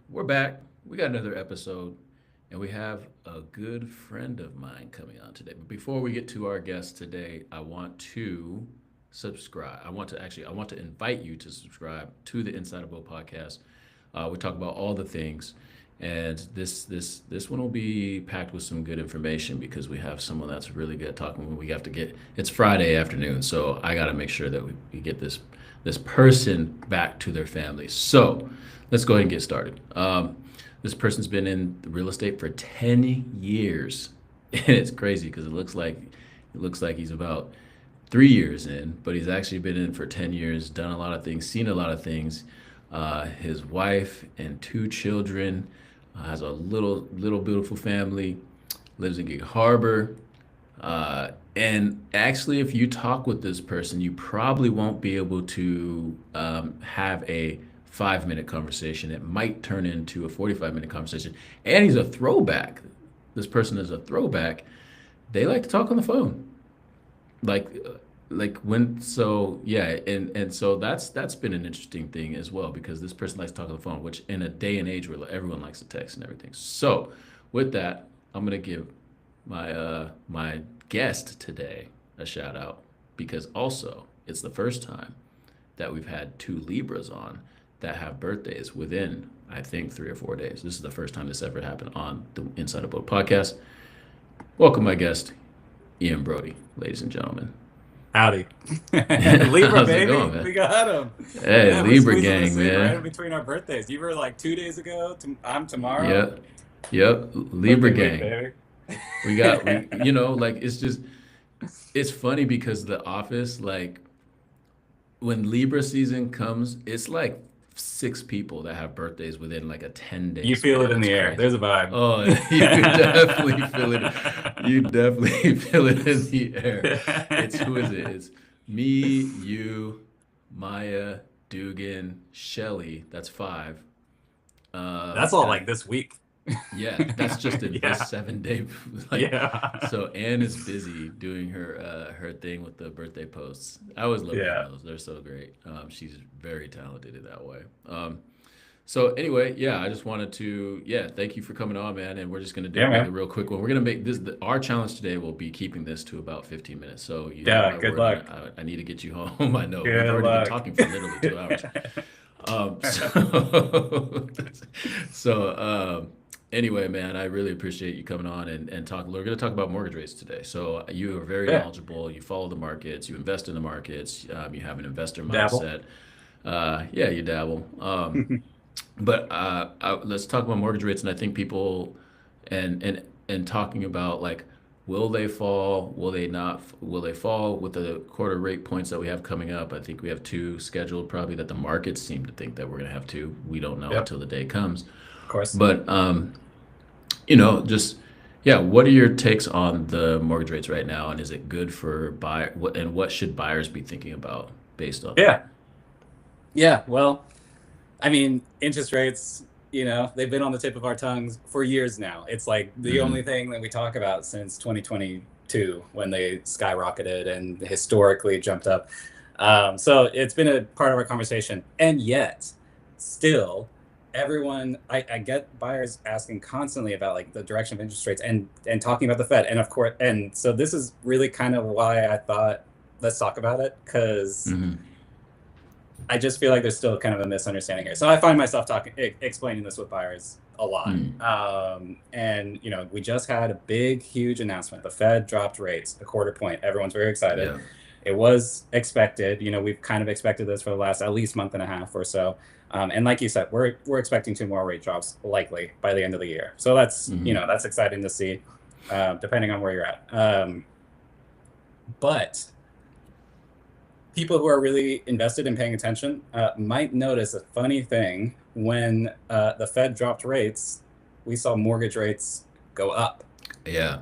We're back. We got another episode, and we have a good friend of mine coming on today. But before we get to our guest today, I want to subscribe. I want to invite you to subscribe to the Inside of Boat podcast. We talk about all the things, and this one will be packed with some good information because we have someone that's really good at talking. We have to get. It's Friday afternoon, so I got to make sure that we get this person back to their family. So let's go ahead and get started. This person's been in real estate for 10 years. And it's crazy because it looks like he's about 3 years in, but he's actually been in for 10 years, done a lot of things, seen a lot of things. His wife and two children, has a little beautiful family, lives in Gig Harbor. And actually, if you talk with this person, you probably won't be able to have a 5 minute conversation. It might turn into a 45-minute conversation. And he's a throwback. This person is a throwback. They like to talk on the phone. Like, so yeah, and so that's been an interesting thing as well because this person likes to talk on the phone, which in a day and age where everyone likes to text and everything. So with that, I'm gonna give my guest today a shout out because also it's the first time that we've had two Libras on that have birthdays within I think 3 or 4 days. This is the first time this ever happened on the Inside a Boat podcast. Welcome my guest, Ian Broadie, ladies and gentlemen. Howdy. Libra, How's it baby. going, man? We got him. Hey, Yeah, we Libra squeezing gang, this in right in man. between our birthdays. You were like 2 days ago. I'm tomorrow. Yep, yep, Libra Perfect week, gang. baby. We it's funny because the office, like when Libra season comes, it's like 6 people that have birthdays within like a 10 day You feel it span. in It's the air. crazy. There's a vibe. Oh, you definitely feel it. You definitely feel it in the air. It's who is it? It's me, you, Maya, Dugan, Shelly. That's five. That's all And like this week. yeah, that's just in this Yeah. 7 day. Like, Yeah. so Anne is busy doing her thing with the birthday posts. I always love doing Yeah. those. They're so great. She's very talented in that way. So anyway, yeah, I just wanted to, yeah, thank you for coming on, man. And we're just gonna Yeah, make a man. real quick one. We're gonna make our challenge today will be keeping this to about 15 minutes. So you have Yeah. my Good word on it. luck. I need to get you home. I know we've Good already been luck. talking for literally 2 hours. So, anyway, man, I really appreciate you coming on and talking. We're going to talk about mortgage rates today. So you are very Yeah. knowledgeable. You follow the markets. You invest in the markets. You have an investor Dabble. mindset. Yeah, you dabble. But let's talk about mortgage rates. And I think people and talking about like, will they fall? Will they not? Will they fall with the quarter rate points that we have coming up? I think we have two scheduled, probably that the markets seem to think that we're going to have two. We don't know Yep. until the day comes. Of course. But just yeah, what are your takes on the mortgage rates right now, and is it good for and what should buyers be thinking about based on that? Yeah. Yeah. Well, I mean, interest rates, they've been on the tip of our tongues for years now. It's like the Mm-hmm. only thing that we talk about since 2022 when they skyrocketed and historically jumped up. So it's been a part of our conversation. And yet, still, I get buyers asking constantly about like the direction of interest rates and talking about the Fed. And of course, and so this is really kind of why I thought, let's talk about it, because Mm-hmm. I just feel like there's still kind of a misunderstanding here. So I find myself explaining this with buyers a lot. Mm. And we just had a big, huge announcement. The Fed dropped rates a quarter point. Everyone's very excited. Yeah. It was expected. We've kind of expected this for the last at least month and a half or so. And like you said, we're expecting 2 more rate drops likely by the end of the year. So that's Mm-hmm. that's exciting to see, depending on where you're at. But people who are really invested in paying attention might notice a funny thing. When the Fed dropped rates, we saw mortgage rates go up. Yeah.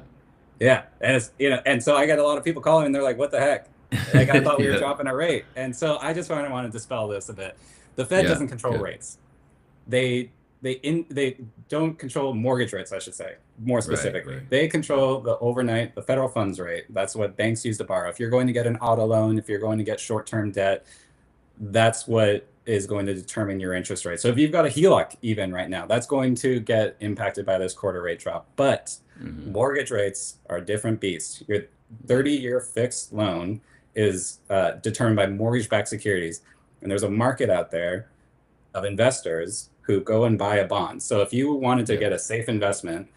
Yeah, and so I got a lot of people calling, and they're like, "What the heck? Like, I thought we were Yeah. dropping our rate." And so I just want to dispel this a bit. The Fed Yeah. doesn't control Good. rates. They don't control mortgage rates, I should say, more specifically. Right. They control the federal funds rate. That's what banks use to borrow. If you're going to get an auto loan, if you're going to get short-term debt, that's what is going to determine your interest rate. So if you've got a HELOC even right now, that's going to get impacted by this quarter rate drop. But mortgage rates are a different beast. Your 30-year fixed loan is determined by mortgage-backed securities. And there's a market out there of investors who go and buy a bond. So if you wanted to get a safe investment,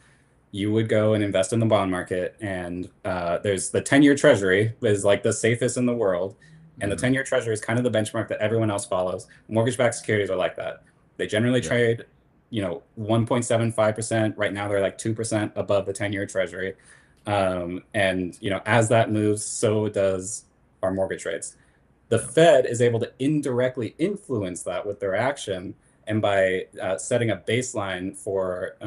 you would go and invest in the bond market. And there's the 10-year treasury is like the safest in the world. And the 10-year treasury is kind of the benchmark that everyone else follows. Mortgage-backed securities are like that. They generally trade, 1.75%. Right now, they're like 2% above the 10-year treasury. And, as that moves, so does our mortgage rates. The Fed is able to indirectly influence that with their action and by setting a baseline for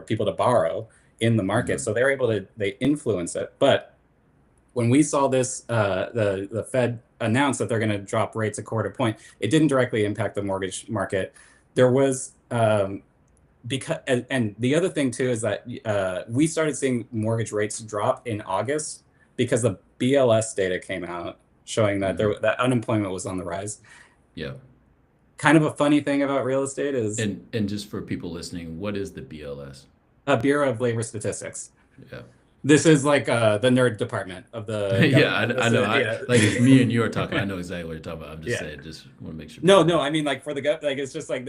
people to borrow in the market. So they're able to, they influence it. But when we saw this, the Fed announce that they're going to drop rates a quarter point, it didn't directly impact the mortgage market. There was, because, and the other thing too is that we started seeing mortgage rates drop in August because the BLS data came out showing that that unemployment was on the rise. Yeah. Kind of a funny thing about real estate is, and just for people listening, what is the BLS? Bureau of Labor Statistics. Yeah. This is like the nerd department of the yeah, I know. Like if me and you are talking, I know exactly what you're talking about. I'm just saying, just want to make sure. No, I mean like for the like it's just like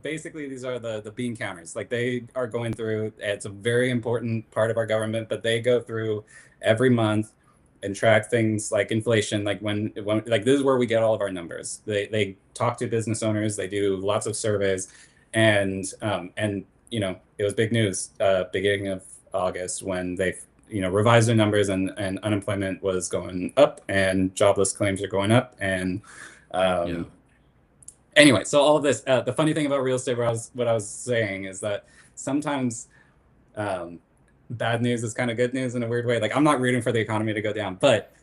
basically these are the bean counters. Like they are going through. It's a very important part of our government, but they go through every month and track things like inflation. Like when like this is where we get all of our numbers. They talk to business owners. They do lots of surveys, and it was big news beginning of August when they revised their numbers and unemployment was going up and jobless claims are going up. And anyway, so all of this, the funny thing about real estate, what I was saying is that sometimes bad news is kind of good news in a weird way. Like I'm not rooting for the economy to go down, but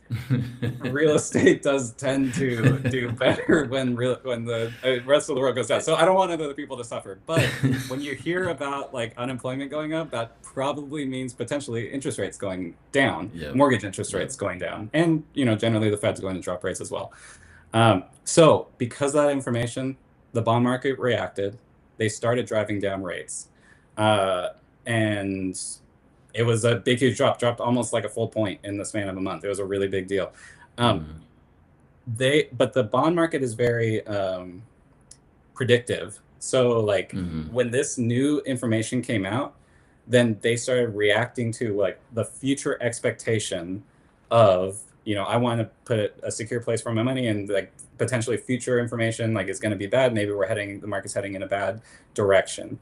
real estate does tend to do better when the rest of the world goes down. So I don't want other people to suffer. But when you hear about like unemployment going up, that probably means potentially interest rates going down, mortgage interest rates going down, and generally the Fed's going to drop rates as well. So because of that information, the bond market reacted. They started driving down rates, and it was a big, huge drop, dropped almost like a full point in the span of a month. It was a really big deal. But the bond market is very predictive. So like when this new information came out, then they started reacting to like the future expectation of, I want to put a secure place for my money, and like potentially future information like is going to be bad. Maybe the market's heading in a bad direction.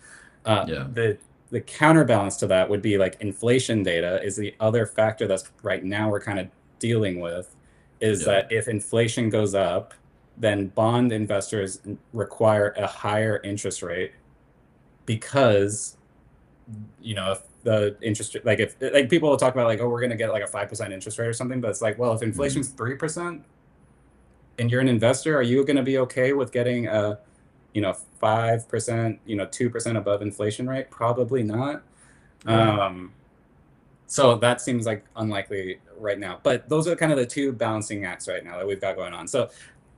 The counterbalance to that would be like inflation data is the other factor that's right now we're kind of dealing with, is that if inflation goes up, then bond investors require a higher interest rate because, if the interest like if like people will talk about like, oh, we're going to get like a 5% interest rate or something, but it's like, well, if inflation's 3% and you're an investor, are you going to be okay with getting a 5%, 2% above inflation rate? Probably not. So that seems like unlikely right now. But those are kind of the two balancing acts right now that we've got going on. So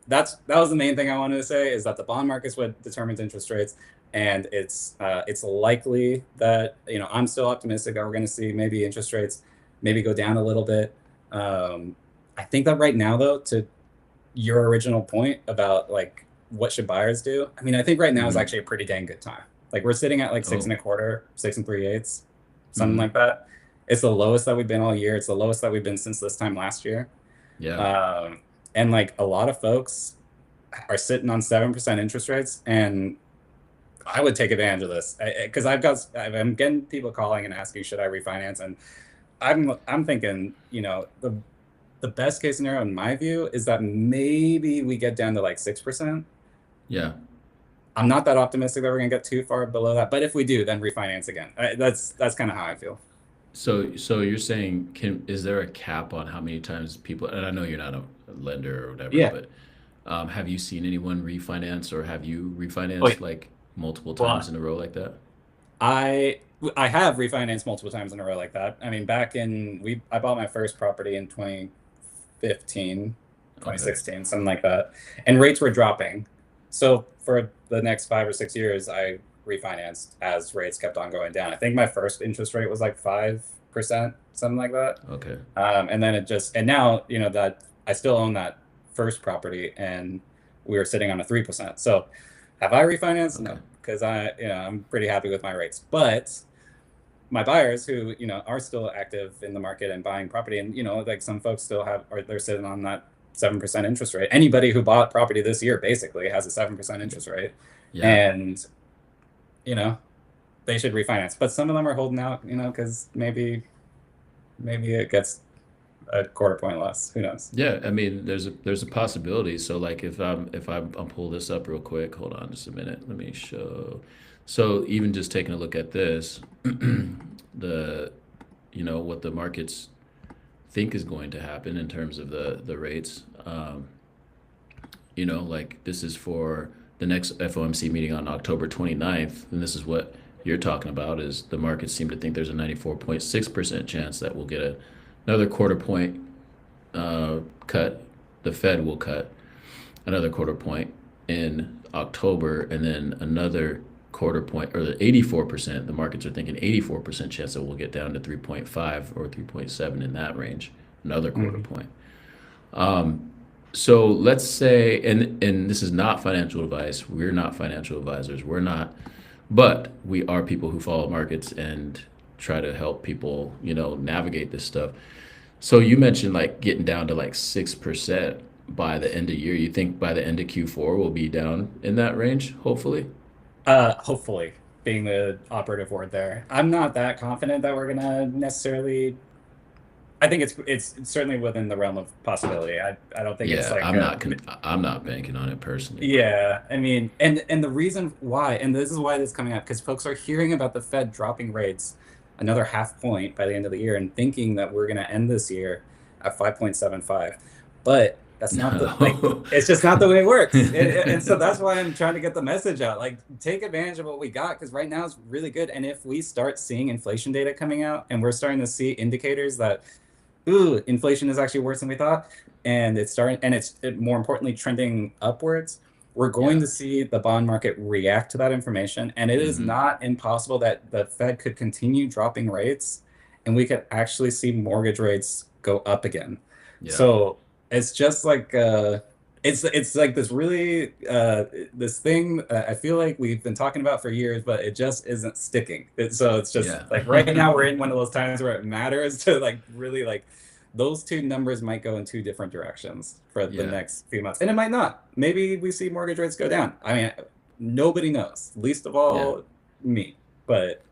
that was the main thing I wanted to say, is that the bond market is what determines interest rates. And it's likely that, I'm still optimistic that we're going to see maybe interest rates maybe go down a little bit. I think that right now, though, to your original point about like, what should buyers do? I mean, I think right now is actually a pretty dang good time. Like we're sitting at like 6.25, 6 3/8, something like that. It's the lowest that we've been all year. It's the lowest that we've been since this time last year. And like a lot of folks are sitting on 7% interest rates, and I would take advantage of this because I'm getting people calling and asking, should I refinance? And I'm thinking, the best case scenario in my view is that maybe we get down to like 6%. Yeah. I'm not that optimistic that we're going to get too far below that. But if we do, then refinance again. That's kind of how I feel. So you're saying, is there a cap on how many times people, and I know you're not a lender or whatever, but have you seen anyone refinance, or have you refinanced like multiple times in a row like that? I have refinanced multiple times in a row like that. I mean, I bought my first property in 2015, 2016, something like that. And rates were dropping. So for the next 5 or 6 years, I refinanced as rates kept on going down. I think my first interest rate was like 5%, something like that. Okay. And then and now, that I still own that first property, and we were sitting on a 3%. So have I refinanced? Okay. No, because I'm pretty happy with my rates. But my buyers who, are still active in the market and buying property, and, like some folks still they're sitting on that 7% interest rate. Anybody who bought property this year basically has a 7% interest rate. Yeah. And, they should refinance. But some of them are holding out, because maybe it gets a quarter point less. Who knows? Yeah, I mean, there's a possibility. So like I'll pull this up real quick. Hold on just a minute. Let me show. So even just taking a look at this, the what the markets think is going to happen in terms of the rates. Like this is for the next FOMC meeting on October 29th, and this is what you're talking about is the markets seem to think there's a 94.6% chance that we'll get another quarter point cut. The Fed will cut another quarter point in October, and then another quarter point, or the 84%. The markets are thinking 84% chance that we'll get down to 3.5 or 3.7 in that range, another quarter point. So let's say, and this is not financial advice. We're not financial advisors. We're not, but we are people who follow markets and try to help people, navigate this stuff. So you mentioned like getting down to like 6% by the end of year. You think by the end of Q4 we'll be down in that range, hopefully? Hopefully, being the operative word there. I'm not that confident that we're gonna necessarily. I think it's certainly within the realm of possibility. I don't think it's Yeah, like I'm not banking on it personally, but yeah. I mean, and the reason why, and this is why this is coming up, because folks are hearing about the Fed dropping rates another half point by the end of the year and thinking that we're gonna end this year at 5.75, but that's not no. it's just not the way it works. And so that's why I'm trying to get the message out. Like, take advantage of what we got, because right now it's really good. And if we start seeing inflation data coming out, and we're starting to see indicators that, ooh, inflation is actually worse than we thought, and it's more importantly trending upwards, we're going Yeah. to see the bond market react to that information. And it is not impossible that the Fed could continue dropping rates, and we could actually see mortgage rates go up again. Yeah. So it's just like it's like this really this thing I feel like we've been talking about for years, but it just isn't sticking. So it's just Yeah. like right now we're in one of those times where it matters to like really like those two numbers might go in two different directions for the Yeah. next few months, and it might not. Maybe we see mortgage rates go down. I mean, nobody knows, least of Yeah. all me. But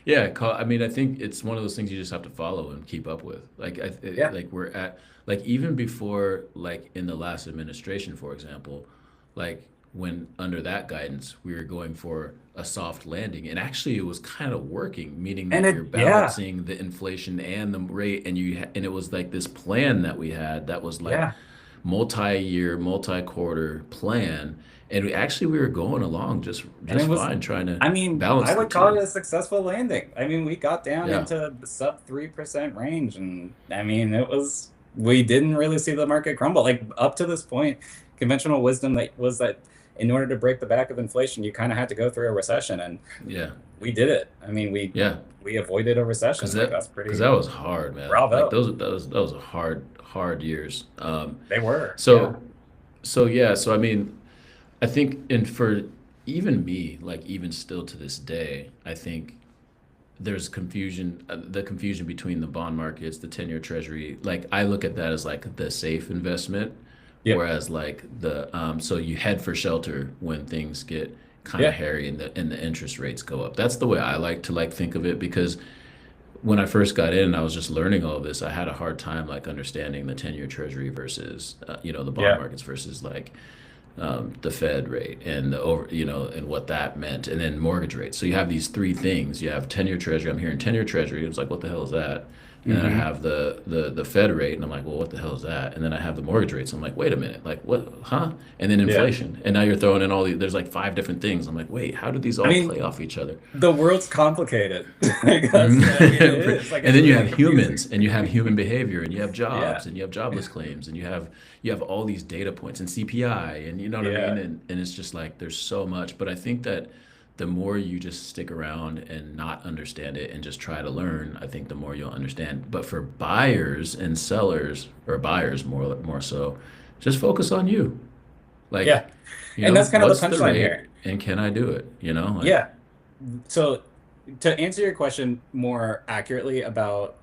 Yeah, I mean, I think it's one of those things you just have to follow and keep up with. yeah, Like we're at, like even before, like in the last administration, for example, like when under that guidance, we were going for a soft landing, and actually it was kind of working, meaning and that it you're yeah, balancing the inflation and the rate, and it was like this plan that we had that was like yeah. multi-year, multi-quarter plan, and we were going along And it just was, fine, trying to I mean, balance I the would call two. it a successful landing. I mean, we got down Yeah. into the sub 3% range. And I mean, we didn't really see the market crumble. Like, up to this point, conventional wisdom that in order to break the back of inflation, you kind of had to go through a recession. And Yeah. we did it. I mean, Yeah. we avoided a Cause recession. Like, that's cause pretty that was hard, man. Like bravo. those are hard years. They were. Yeah. So yeah, so I mean, I think, and for even me, like even still to this day, I think there's confusion, the confusion between the bond markets, the 10-year treasury. Like I look at that as like the safe investment, Yep. whereas like so you head for shelter when things get kind of Yeah. hairy and the interest rates go up. That's the way I like to like think of it, because when I first got in and I was just learning all of this, I had a hard time like understanding the 10-year treasury versus the bond Yeah. markets versus like the Fed rate and the over, and what that meant, and then mortgage rates. So you have these three things. You have 10-year treasury. I'm hearing 10-year treasury. It was like, what the hell is that? And then I Hmm. have the Fed rate, and I'm like, well, what the hell is that? And then I have the mortgage rates. I'm like, wait a minute, like what, huh? And then Yeah. inflation. And now you're throwing in all these, there's like five different things. I'm like, wait, how do these I all mean, play off each other? the world's complicated. I mean, it And is. Like, it's then you really have confusing. humans, and you have human behavior, and you have Yeah. jobs, and you have jobless claims, and you have all these data points and CPI, and you know what I mean? Yeah. And it's just like there's so much. But I think that the more you just stick around and not understand it and just try to learn, I think the more you'll understand. But for buyers and sellers, or buyers more so, just focus on you. Like, Yeah. And that's kind of the what's the punchline rate here. and can I do it? Like, Yeah. So to answer your question more accurately about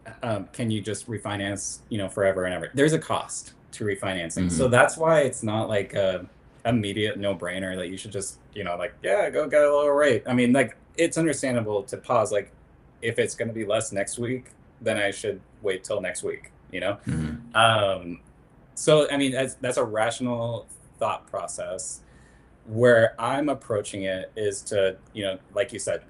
can you just refinance, forever and ever? There's a cost to refinancing. So mm-hmm, that's why it's not like a immediate no-brainer that you should just, like, yeah, go get a lower rate. I mean, like, it's understandable to pause. Like, if it's going to be less next week, then I should wait till next week. mm-hmm, Um, so, I mean, that's a rational thought process. Where I'm approaching it is to, like you said,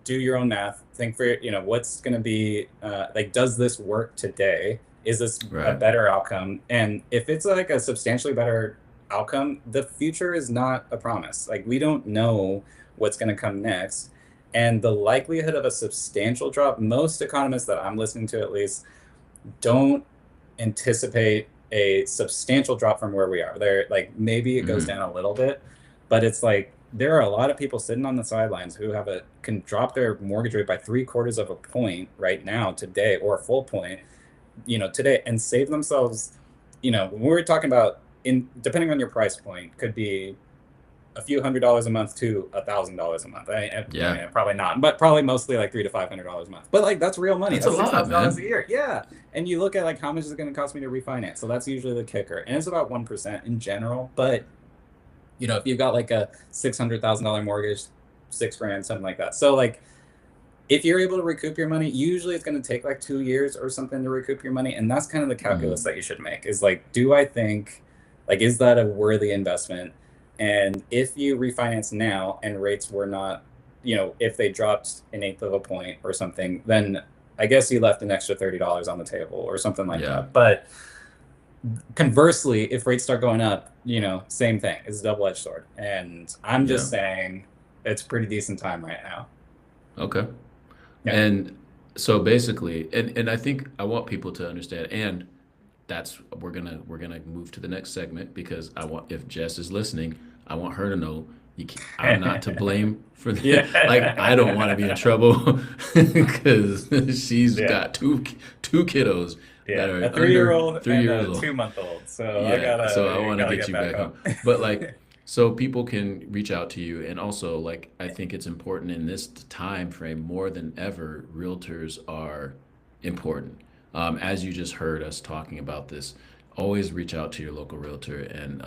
do your own math, think for, what's going to be like, does this work today? Is this a right. better outcome? And if it's like a substantially better outcome, the future is not a promise. Like, we don't know what's going to come next. And the likelihood of a substantial drop, most economists that I'm listening to at least don't anticipate a substantial drop from where we are. They're like, maybe it goes Mm-hmm, down a little bit, but it's like there are a lot of people sitting on the sidelines who can drop their mortgage rate by 3/4 of a point right now today, or a full point, today, and save themselves. When we're talking about, in depending on your price point, could be a few $100s a month to $1,000 a month. I yeah. mean, probably not, but probably mostly like $300 to $500 a month. But like, that's real money. That's a That's six lot, thousand dollars a man. year. Yeah, and you look at like how much is it going to cost me to refinance. So that's usually the kicker, and it's about 1% in general. But if you've got like a $600,000 mortgage, 6 grand, something like that. So like, if you're able to recoup your money, usually it's going to take like 2 years or something to recoup your money, and that's kind of the calculus Mm-hmm, that you should make. Is like, do I think, like, is that a worthy investment? And if you refinance now and rates were not, if they dropped an eighth of a point or something, then I guess you left an extra $30 on the table or something like yeah, that. But conversely, if rates start going up, same thing. It's a double-edged sword. And I'm yeah. just saying it's a pretty decent time right now. Okay. Yeah. And so basically, and I think I want people to understand, and that's we're gonna move to the next segment because I want, if Jess is listening, I want her to know I'm not to blame for the, like, I don't want to be in Yeah. trouble because she's Yeah. got two kiddos that Yeah. are A under 3-year-old 3 years and a old. 2-month-old. So I Yeah, so I gotta want to gotta get get you back back home. home. But like, so people can reach out to you, and also like I think it's important in this time frame more than ever. Realtors are important. As you just heard us talking about this, always reach out to your local realtor, and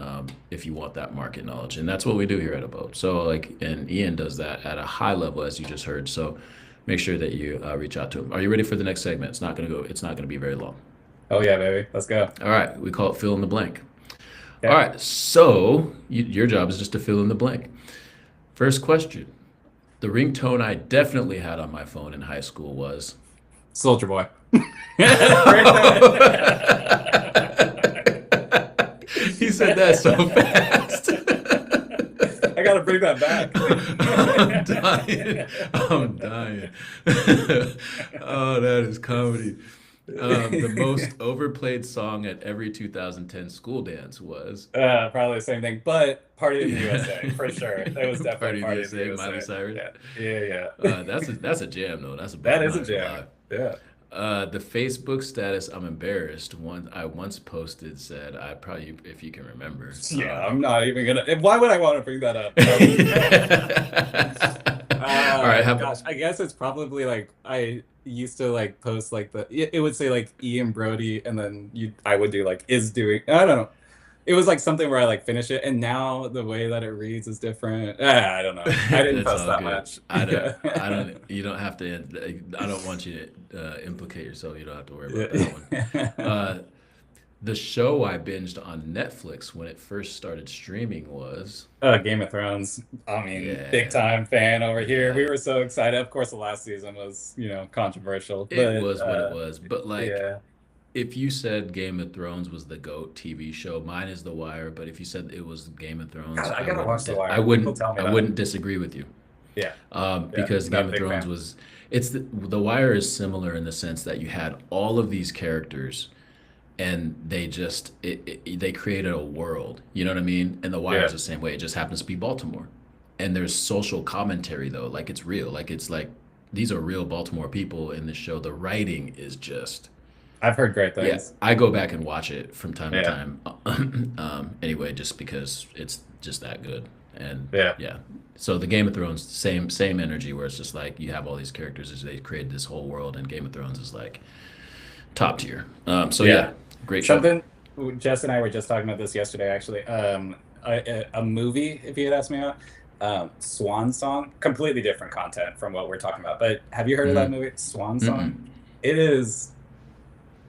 if you want that market knowledge, and that's what we do here at Abode. So like, and Ian does that at a high level, as you just heard. So make sure that you reach out to him. Are you ready for the next segment? It's not gonna go. It's not gonna be very long. Oh yeah, baby. Let's go. All right, we call it fill in the blank. All Okay. right, so your job is just to fill in the blank. First question. The ringtone I definitely had on my phone in high school was. Soldier Boy. He said that so fast. I gotta bring that back. I'm dying. I'm dying. Oh, that is comedy. The most overplayed song at every 2010 school dance was. Probably the same thing, but Party in the USA for sure. It was definitely Party Party in in the the USA, Miley USA. Cyrus. Yeah. That's a jam though. That's a That bop. I'm is a not gonna jam. lie. Yeah. The Facebook status I'm embarrassed one I once posted said, I probably, if you can remember. Yeah, I'm not even gonna. Why would I want to bring that up? All right, Gosh, I guess it's probably like I used to like post like it would say like Ian Broadie, and then I would do like is doing. I don't know. It was like something where I like finish it, and now the way that it reads is different. I don't know. I didn't it's post all that good. much. I don't, you don't have to, I don't want you to implicate yourself. You don't have to worry about that one. Yeah. The show I binged on Netflix when it first started streaming was, Game of Thrones. I mean, big yeah, time fan over here. yeah, We were so excited. Of course, the last season was, controversial, it but was what it was. But like, yeah. if you said Game of Thrones was the GOAT TV show, mine is The Wire. But if you said it was Game of Thrones, God, I gotta watch The Wire. People tell me I that. wouldn't disagree with you. Yeah, yeah. Because Not Game a of big Thrones fan. was, the Wire is similar in the sense that you had all of these characters and they created a world, you know what I mean? And The Wire is Yeah. the same way. It just happens to be Baltimore, and there's social commentary though, like it's real, like it's like these are real Baltimore people in this show. The writing is just, I've heard great yeah, things. I go back and watch it from time to Yeah, time. Anyway, just because it's just that good. And yeah, yeah, so the Game of Thrones, same energy, where it's just like you have all these characters as they created this whole world, and Game of Thrones is like top tier. So yeah. yeah, great show. Something Jess and I were just talking about this yesterday, actually. A movie, if you had asked me about, Swan Song, completely different content from what we're talking about. But have you heard of that Mm-hmm. movie, Swan Song? Mm-mm. It is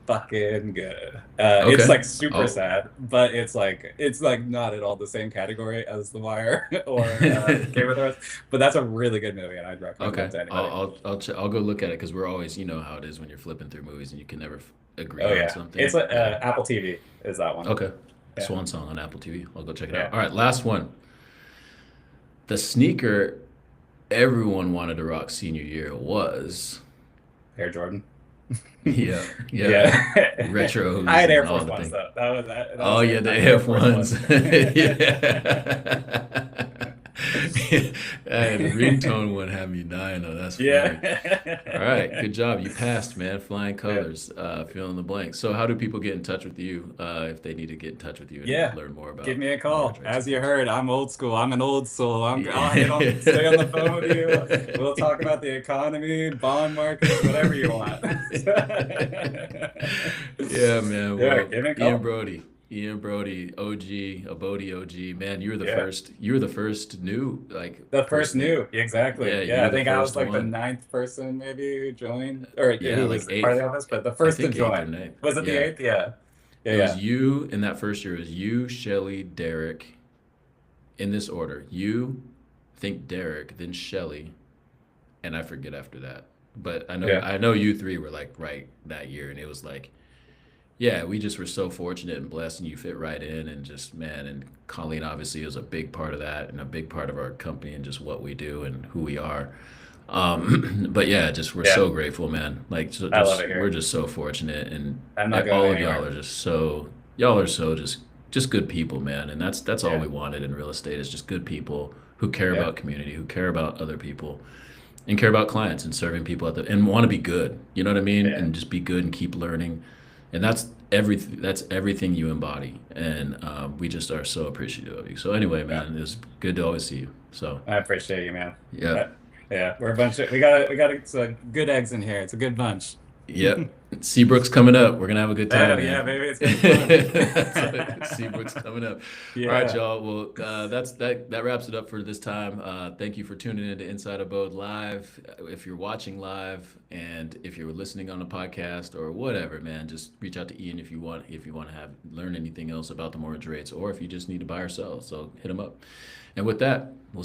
fucking good. It's Okay. like super I'll sad, but it's like not at all the same category as The Wire or Game of Thrones. But that's a really good movie, and I'd recommend that okay. to anybody. I'll go look at it because we're always, you know how it is when you're flipping through movies and you can never agree Oh on yeah, it's something. like Yeah. Apple TV is that one. Okay. Yeah, Swan Song on Apple TV. I'll go check it out. yeah. All right, last one. The sneaker everyone wanted to rock senior year was, Air Jordan. yeah, yeah, Yeah. I retros had and Air all Force the Ones things. though. That Oh was yeah, it. the I had Air Air Force Ones. Ones. Yeah. Hey, the ringtone one had me dying though. That's funny. All right, Yeah. good job. You passed, man. Flying Yeah. colors. Fill in the blank. So, how do people get in touch with you if they need to get in touch with you and Yeah. learn more Give about me a motor call. trades? As you heard, I'm old school. I'm an old soul. Stay on the phone with you. We'll Yeah. talk about the economy, bond markets, whatever you want. Yeah, man. Yeah, Well, give me a call. Ian Broadie, OG, Abode OG, man. You were the Yeah. first. You were the first new like The first person that. new, exactly. Yeah, you Yeah, were I the think I was first like the one. ninth person maybe who joined, or Yeah, who like was part of eighth. the office, but the I first to think eighth or join. ninth. Was it the Yeah, eighth? Yeah. Yeah, it was yeah. you in that first year. It was you, Shelly, Derek, in this order. You, I think Derek, then Shelly, and I forget after that. But Yeah. I know you three were like right that year, and it was like, yeah, we just were so fortunate and blessed, and you fit right in, and just man, and Colleen obviously is a big part of that, and a big part of our company, and just what we do and who we are. But yeah, just we're Yeah. so grateful, man. Like, so I love it just we're here. just so fortunate, and I'm not going all of y'all anywhere. are just so y'all are so just good people, man. And that's all Yeah. we wanted in real estate is just good people who care Yeah. about community, who care about other people, and care about clients and serving people at the and want to be good. You know what I mean? Yeah. And just be good and keep learning. And that's everything you embody. And we just are so appreciative of you. So anyway, Yeah. man, it's good to always see you. So I appreciate you, man. yeah. Uh, Yeah, we're a bunch of we got some good eggs in here. It's a good bunch. Yep. Seabrook's coming up. We're gonna have a good Oh time, yeah, man. baby, it's gonna be Seabrook's fun. coming up. All right, Yeah. y'all. Well, that wraps it up for this time. Thank you for tuning in to Inside Abode Live. If you're watching live, and if you're listening on a podcast or whatever, man, just reach out to Ian if you want to have learn anything else about the mortgage rates, or if you just need to buy or sell. So hit him up. And with that, we'll see.